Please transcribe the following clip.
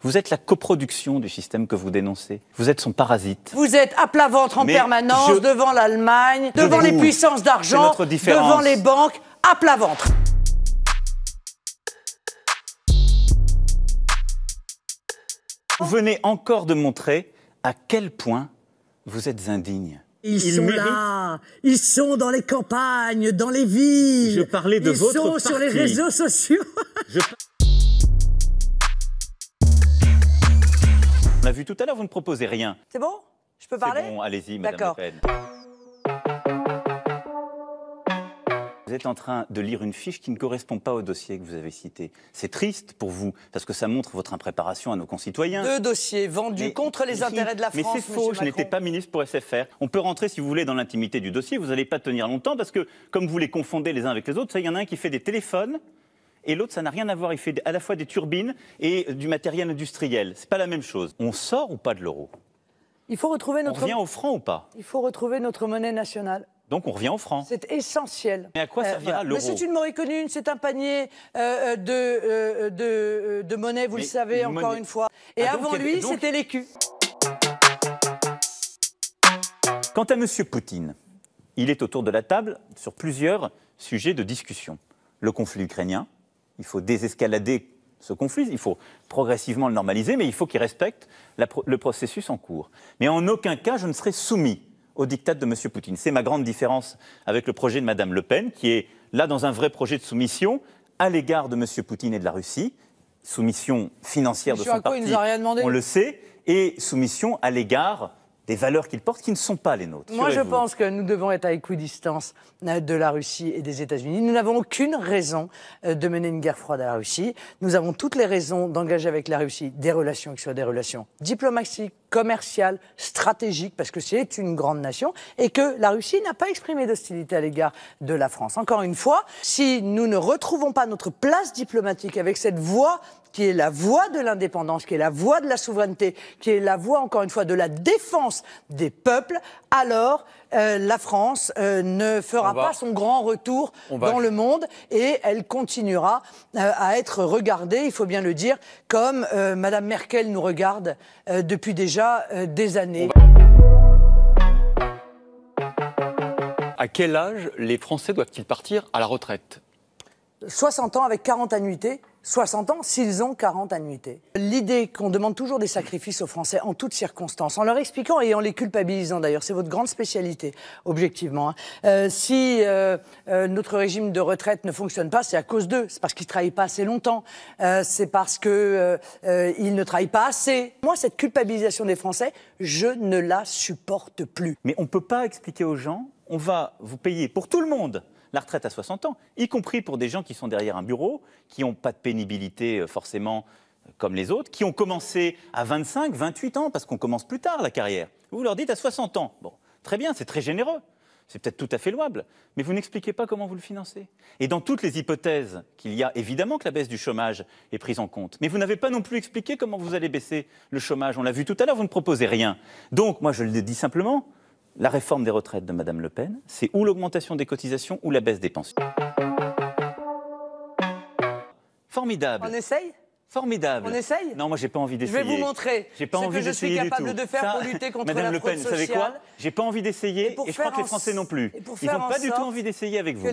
Vous êtes la coproduction du système que vous dénoncez. Vous êtes son parasite. Vous êtes à plat ventre en permanence, devant l'Allemagne, devant les puissances d'argent, devant les banques, à plat ventre. Vous venez encore de montrer à quel point vous êtes indigne. Ils sont là, ils sont dans les campagnes, dans les villes. Je parlais de votre parti. Ils sont sur les réseaux sociaux. On l'a vu tout à l'heure, vous ne proposez rien. C'est bon? Je peux parler? C'est bon, allez-y, Madame Le Pen. Vous êtes en train de lire une fiche qui ne correspond pas au dossier que vous avez cité. C'est triste pour vous, parce que ça montre votre impréparation à nos concitoyens. 2 dossiers vendus contre les intérêts de la France. Mais c'est faux, je n'étais pas ministre pour SFR. On peut rentrer, si vous voulez, dans l'intimité du dossier. Vous n'allez pas tenir longtemps, parce que, comme vous les confondez les uns avec les autres, il y en a un qui fait des téléphones, et l'autre, ça n'a rien à voir. Il fait à la fois des turbines et du matériel industriel. C'est pas la même chose. On sort ou pas de l'euro? Il faut retrouver notre... On revient au franc ou pas? Il faut retrouver notre monnaie nationale. Donc on revient au franc. C'est essentiel. Mais à quoi servira l'euro? C'est une monnaie commune, c'est un panier de monnaie, vous le savez, encore une fois. Et avant lui, c'était l'écu. Quant à M. Poutine, il est autour de la table sur plusieurs sujets de discussion. Le conflit ukrainien, il faut désescalader ce conflit, il faut progressivement le normaliser, mais il faut qu'il respecte le processus en cours. Mais en aucun cas, je ne serai soumis au diktat de M. Poutine. C'est ma grande différence avec le projet de Mme Le Pen, qui est là dans un vrai projet de soumission à l'égard de M. Poutine et de la Russie, soumission financière de son parti, on le sait, et soumission à l'égard des valeurs qu'il porte qui ne sont pas les nôtres. Moi, je pense que nous devons être à équidistance de la Russie et des États-Unis. Nous n'avons aucune raison de mener une guerre froide à la Russie. Nous avons toutes les raisons d'engager avec la Russie des relations qui soient des relations diplomatiques, commerciales, stratégiques, parce que c'est une grande nation, et que la Russie n'a pas exprimé d'hostilité à l'égard de la France. Encore une fois, si nous ne retrouvons pas notre place diplomatique avec cette voie qui est la voie de l'indépendance, qui est la voie de la souveraineté, qui est la voie, encore une fois, de la défense des peuples, alors la France ne fera pas son grand retour dans le monde et elle continuera à être regardée, il faut bien le dire, comme Mme Merkel nous regarde depuis déjà des années. À quel âge les Français doivent-ils partir à la retraite? 60 ans avec 40 annuités. 60 ans s'ils ont 40 annuités. L'idée qu'on demande toujours des sacrifices aux Français en toutes circonstances, en leur expliquant et en les culpabilisant d'ailleurs, c'est votre grande spécialité, objectivement. Si notre régime de retraite ne fonctionne pas, c'est à cause d'eux, c'est parce qu'ils ne travaillent pas assez longtemps, c'est parce qu'ils ne travaillent pas assez. Moi, cette culpabilisation des Français, je ne la supporte plus. Mais on ne peut pas expliquer aux gens, on va vous payer pour tout le monde la retraite à 60 ans, y compris pour des gens qui sont derrière un bureau, qui n'ont pas de pénibilité forcément comme les autres, qui ont commencé à 25, 28 ans, parce qu'on commence plus tard la carrière. Vous leur dites à 60 ans. Bon, très bien, c'est très généreux, c'est peut-être tout à fait louable, mais vous n'expliquez pas comment vous le financez. Et dans toutes les hypothèses qu'il y a, évidemment que la baisse du chômage est prise en compte, mais vous n'avez pas non plus expliqué comment vous allez baisser le chômage. On l'a vu tout à l'heure, vous ne proposez rien. Donc, moi je le dis simplement, la réforme des retraites de Mme Le Pen, c'est ou l'augmentation des cotisations ou la baisse des pensions. Formidable. On essaye? Formidable. On essaye? Non, moi, j'ai pas envie d'essayer. Je vais vous montrer ce que je suis capable de faire pour lutter contre la fraude sociale. Madame Le Pen, vous savez quoi? J'ai pas envie d'essayer et je crois que les Français non plus. Ils n'ont pas du tout envie d'essayer avec vous.